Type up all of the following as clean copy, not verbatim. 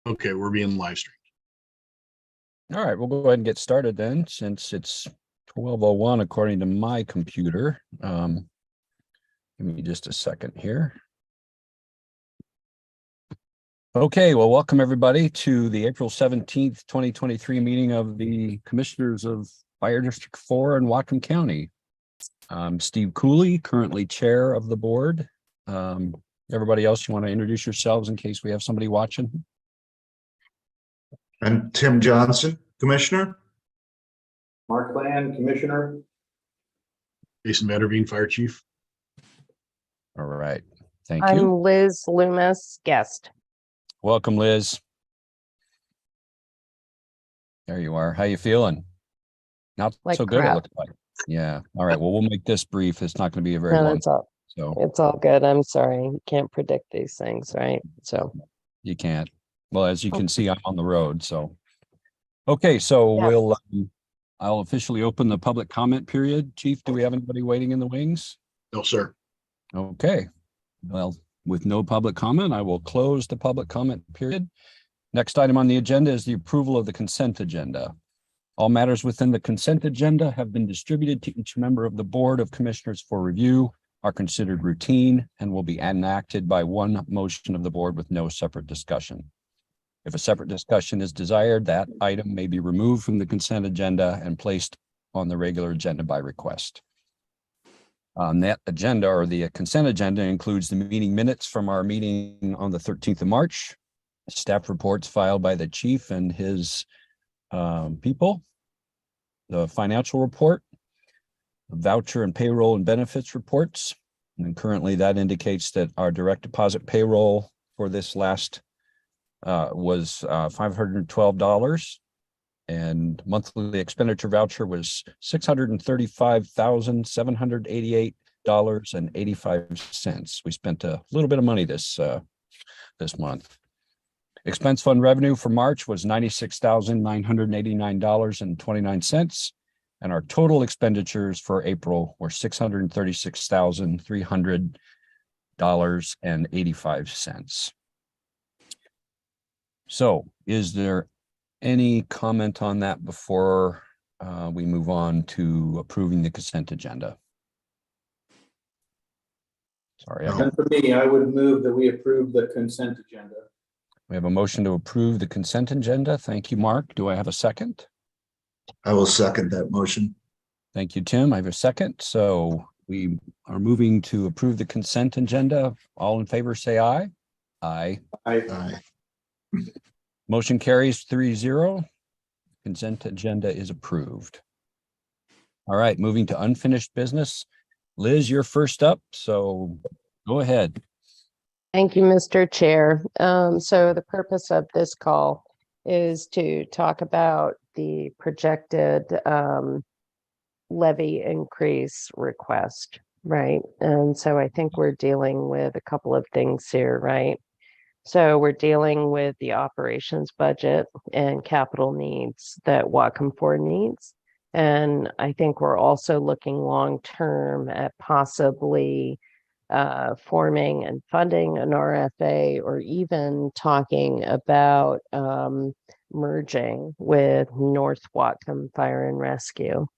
Okay, we're being live streamed. All right, we'll go ahead and get started then, since it's 12:01 according to my computer. Give me just a second here. Okay, well, welcome everybody to the April 17th, 2023 meeting of the Commissioners of Fire District 4 in Whatcom County. I'm Steve Cooley, currently chair of the board. Everybody else, you want to introduce yourselves in case we have somebody watching? I'm Tim Johnson, Commissioner. Mark Land, Commissioner. Jason Matterbean, Fire Chief. All right, thank I'm you. Liz Loomis, guest. Welcome, Liz. There you are. How you feeling? Not Like so good, it crap. looks like. Yeah. All right. Well, we'll make this brief. It's not going to be a very No, long. it's So all good. I'm sorry. You can't predict these things, right? So you can't. Well, as you can see, I'm on the road. So, okay. So Yes. I'll officially open the public comment period. Chief, do we have anybody waiting in the wings? No, sir. Okay. Well, with no public comment, I will close the public comment period. Next item on the agenda is the approval of the consent agenda. All matters within the consent agenda have been distributed to each member of the Board of Commissioners for review, are considered routine, and will be enacted by one motion of the board with no separate discussion. If a separate discussion is desired, that item may be removed from the consent agenda and placed on the regular agenda by request. That agenda, or the consent agenda, includes the meeting minutes from our meeting on the 13th of March, staff reports filed by the chief and his people, the financial report, voucher and payroll and benefits reports. And currently that indicates that our direct deposit payroll for this last was $512, and monthly expenditure voucher was $635,788.85. We spent a little bit of money this month. Expense fund revenue for March was $96,989.29. And our total expenditures for April were $636,300.85. So is there any comment on that before we move on to approving the consent agenda? Sorry. And for me, I would move that we approve the consent agenda. We have a motion to approve the consent agenda. Thank you, Mark. Do I have a second? I will second that motion. Thank you, Tim. I have a second. So we are moving to approve the consent agenda. All in favor, say aye. Aye. Aye. Motion carries 3-0. Consent agenda is approved. All right, moving to unfinished business. Liz, you're first up, so go ahead. Thank you, Mr. Chair. So the purpose of this call is to talk about the projected levy increase request, right? And so I think we're dealing with a couple of things here, right? So we're dealing with the operations budget and capital needs that Whatcom 4 needs. And I think we're also looking long-term at possibly forming and funding an RFA, or even talking about merging with North Whatcom Fire and Rescue.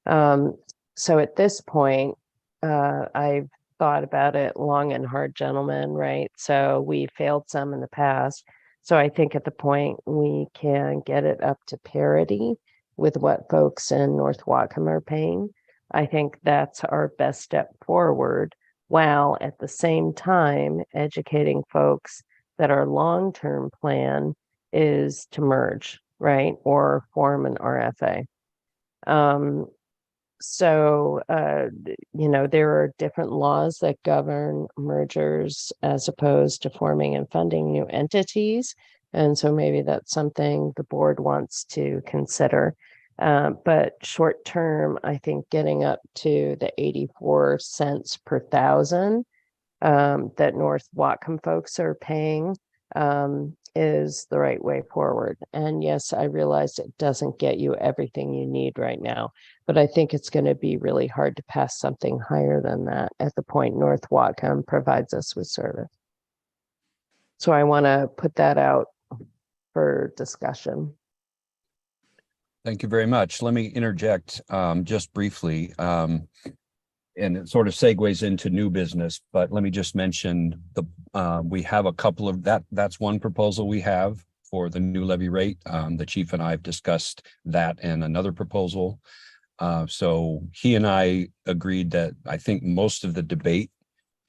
So at this point, I've thought about it long and hard, gentlemen, right? So we failed some in the past. So I think at the point we can get it up to parity with what folks in North Whatcom are paying. I think that's our best step forward, while at the same time educating folks that our long-term plan is to merge, right? Or form an RFA. There are different laws that govern mergers as opposed to forming and funding new entities. And so maybe that's something the board wants to consider. But short term, I think getting up to the 84 cents per thousand that North Whatcom folks are paying is the right way forward. And yes, I realize it doesn't get you everything you need right now, but I think it's going to be really hard to pass something higher than that at the point North Whatcom provides us with service. So I want to put that out for discussion. Thank you very much. Let me interject just briefly. And it sort of segues into new business, but let me just mention we have a couple of that's one proposal we have for the new levy rate. The chief and I have discussed that and another proposal. So he and I agreed that I think most of the debate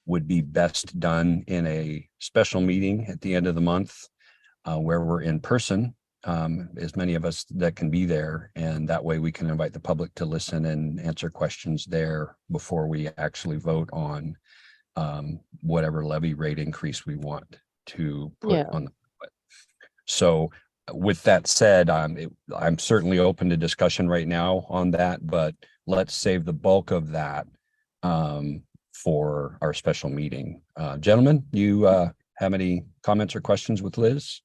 would be best done in a special meeting at the end of the month where we're in person, as many of us that can be there. And that way we can invite the public to listen and answer questions there before we actually vote on whatever levy rate increase we want to put on the ballot. So with that said, I'm certainly open to discussion right now on that, but let's save the bulk of that for our special meeting. Gentlemen, you have any comments or questions with Liz?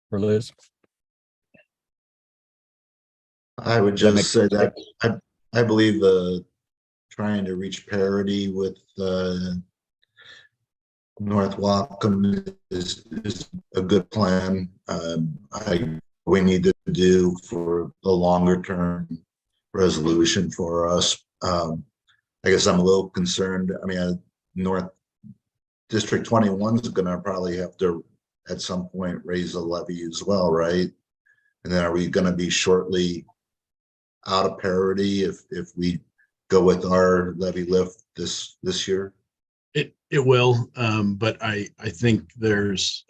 For Liz? I would just say that I believe trying to reach parity with North Wacom is a good plan. We need to do for the longer term resolution for us. I guess I'm a little concerned. I mean, North District 21 is going to probably have to at some point raise a levy as well, right? And then are we going to be shortly out of parity if we go with our levy lift this year? It will, but I think there's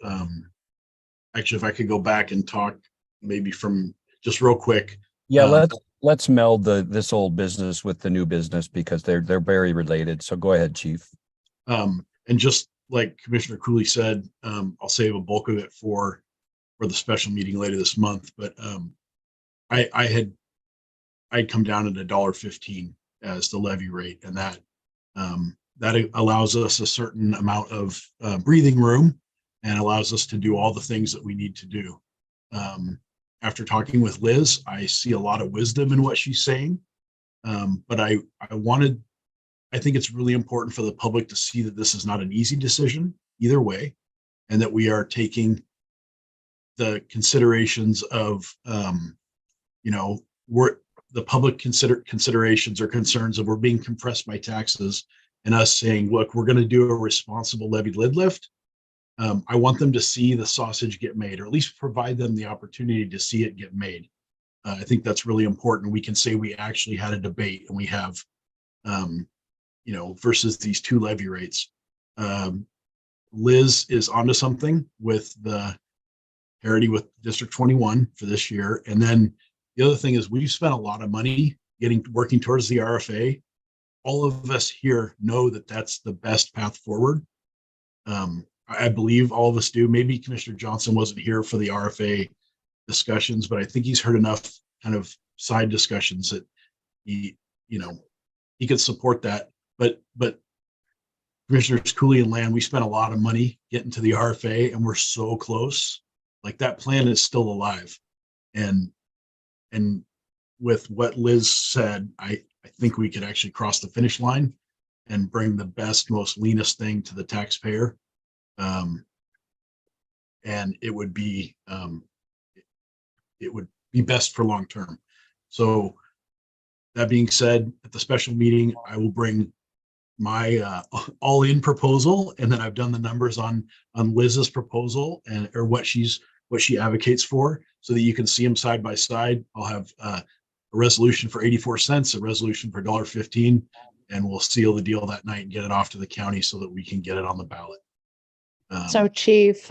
actually, if I could go back and talk maybe from just real quick. Yeah, let's meld this old business with the new business because they're very related. So go ahead, Chief. And just like Commissioner Cooley said, I'll save a bulk of it for the special meeting later this month. But I'd come down at $1.15 as the levy rate, and that allows us a certain amount of breathing room and allows us to do all the things that we need to do. After talking with Liz, I see a lot of wisdom in what she's saying, but I think it's really important for the public to see that this is not an easy decision either way, and that we are taking the considerations of, the public considerations or concerns of we're being compressed by taxes, and us saying, look, we're going to do a responsible levy lid lift. I want them to see the sausage get made, or at least provide them the opportunity to see it get made. I think that's really important. We can say we actually had a debate, and we have, versus these two levy rates. Liz is onto something with the parity with District 21 for this year. And then the other thing is we've spent a lot of money working towards the RFA. All of us here know that that's the best path forward. I believe all of us do. Maybe Commissioner Johnson wasn't here for the RFA discussions, but I think he's heard enough kind of side discussions that he could support that. But Commissioners Cooley and Land, we spent a lot of money getting to the RFA, and we're so close. Like, that plan is still alive. And with what Liz said, I think we could actually cross the finish line and bring the best, most leanest thing to the taxpayer. And it would be best for long term. So that being said, at the special meeting, I will bring my all-in proposal, and then I've done the numbers on Liz's proposal or what she advocates for, so that you can see them side by side. I'll have a resolution for 84 cents, a resolution for $1.15, and we'll seal the deal that night and get it off to the county so that we can get it on the ballot. So Chief,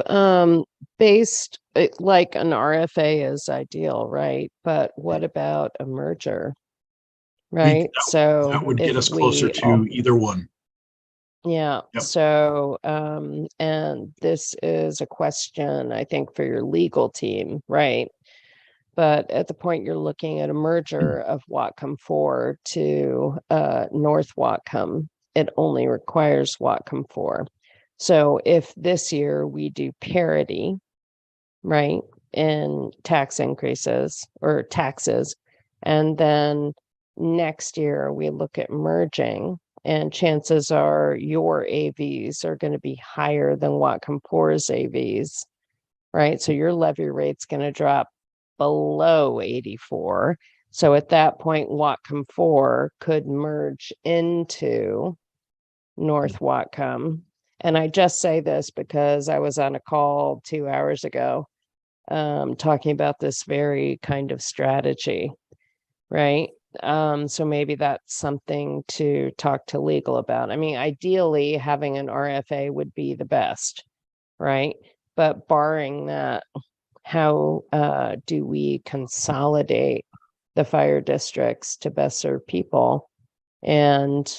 based like an RFA is ideal, right? But what about a merger? Right. So that would get us closer to either one. Yeah. Yep. So, and this is a question, I think, for your legal team, right? But at the point you're looking at a merger of Whatcom 4 to North Whatcom, it only requires Whatcom 4. So if this year we do parity, right, in tax increases or taxes, and then next year we look at merging, and chances are your AVs are going to be higher than Whatcom 4's AVs. right? So your levy rate's going to drop below 84. So at that point, Whatcom 4 could merge into North Whatcom. And I just say this because I was on a call 2 hours ago talking about this very kind of strategy, right? So maybe that's something to talk to legal about. I mean, ideally, having an RFA would be the best, right? But barring that, how do we consolidate the fire districts to best serve people and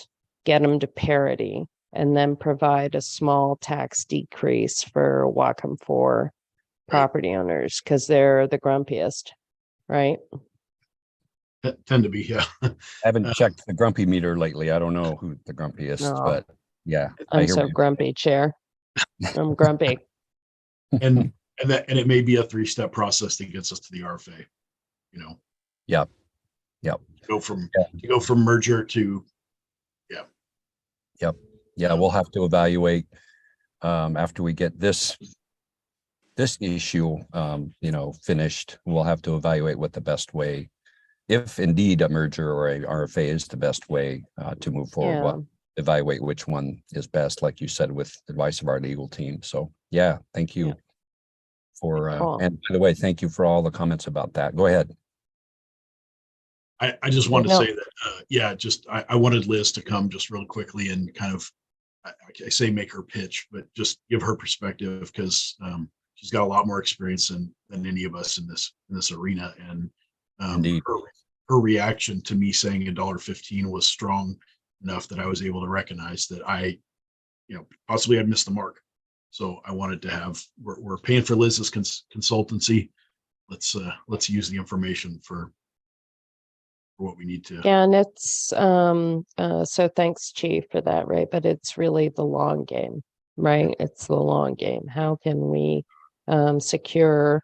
get them to parity, and then provide a small tax decrease for Whatcom 4 property owners because they're the grumpiest, right? Tend to be, yeah. I haven't checked the grumpy meter lately. I don't know who the grumpiest, No. but yeah, I I'm hear so what you're grumpy, Chair. I'm grumpy. And it may be a 3-step process that gets us to the RFA, you know. Yep. To go from merger to, Yeah, we'll have to evaluate after we get this issue, finished. We'll have to evaluate what the best way, if indeed a merger or a RFA is the best way to move forward. Yeah. We'll evaluate which one is best, like you said, with advice of our legal team. So yeah, thank you for, Cool. and by the way, thank you for all the comments about that. Go ahead. I just wanted to No. say that, I wanted Liz to come just real quickly and kind of, I say make her pitch, but just give her perspective because she's got a lot more experience than any of us in this arena. And Indeed. her reaction to me saying $1.15 was strong enough that I was able to recognize that possibly I missed the mark. So I wanted to have, we're paying for Liz's consultancy. Let's use the information for what we need to. Yeah, and it's so thanks, Chief, for that, right? But it's really the long game, right? It's the long game. How can we secure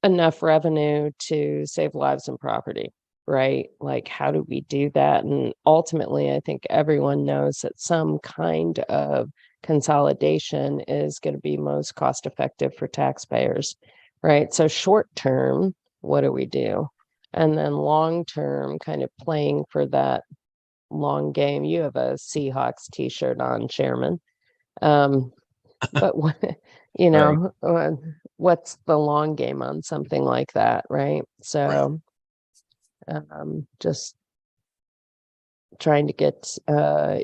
enough revenue to save lives and property, right? Like, how do we do that? And ultimately, I think everyone knows that some kind of consolidation is going to be most cost effective for taxpayers, right? So short term, what do we do? And then long term, kind of playing for that long game. You have a Seahawks t-shirt on, Chairman. But what, what's the long game on something like that, right? So just trying to get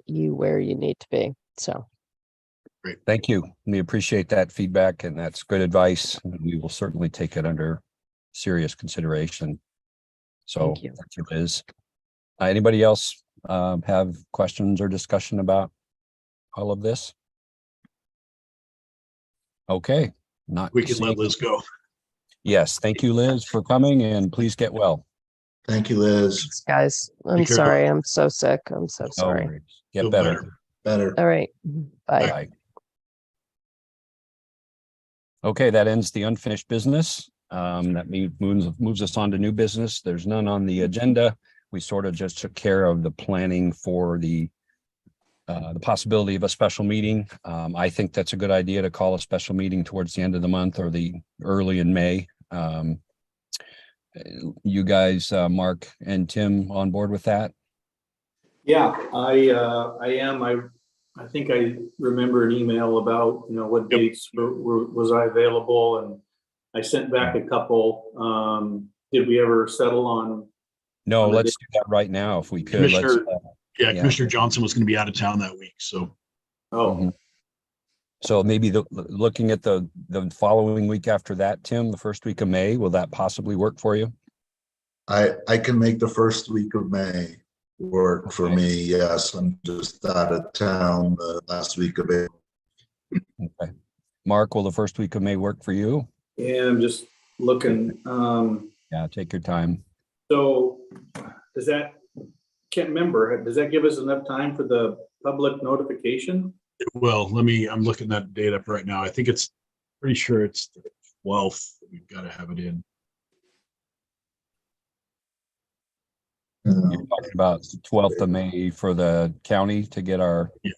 you where you need to be. So Great. Thank you. We appreciate that feedback, and that's good advice. We will certainly take it under serious consideration. So Thank you. thank you, Liz. Anybody else have questions or discussion about all of this? Okay. We can let Liz go. Yes. Thank you, Liz, for coming, and please get well. Thank you, Liz. thanks, guys. I'm Take care. sorry. I'm so sick. I'm so No sorry. worries. Get Feel better. Better. All right. Bye. Bye. Okay, that ends the unfinished business. That moves us on to new business. There's none on the agenda. We sort of just took care of the planning for the possibility of a special meeting. I think that's a good idea to call a special meeting towards the end of the month or the early in May. You guys, Mark and Tim, on board with that? Yeah, I am. I think I remember an email about, what dates was I available, and I sent back a couple. Did we ever settle on? No, on the let's do that right now if we could. Let's, Commissioner Johnson was going to be out of town that week. So, Mhm. So maybe looking at the following week after that, Tim, the first week of May, will that possibly work for you? I can make the first week of May work for Okay. me. Yes, I'm just out of town the last week of April. Okay. Mark, will the first week of May work for you? Yeah, I'm just looking. Yeah, take your time. So does that, can't remember, does that give us enough time for the public notification? well, I'm looking at data up right now. I think it's pretty sure it's the 12th. We've got to have it in. You're talking about the 12th of May for the county to get our. Yeah.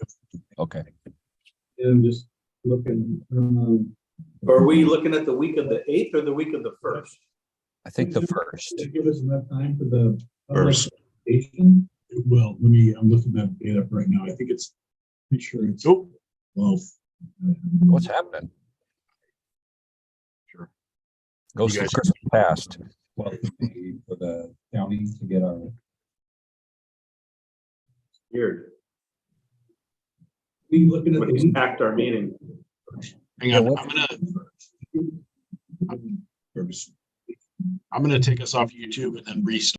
Okay. Yeah, I'm just looking. Are we looking at the week of the 8th or the week of the 1st? I think the first. Give us enough time for the First. presentation. Well, I'm looking at the data right now. I think it's, pretty sure it's, Oh, well. What's happening? sure. Go You see guys- Christmas past. For the county to get our. Weird. We looking at What the week. impact our meeting? Hang Yeah, on, what- I'm gonna take us off YouTube and then restart.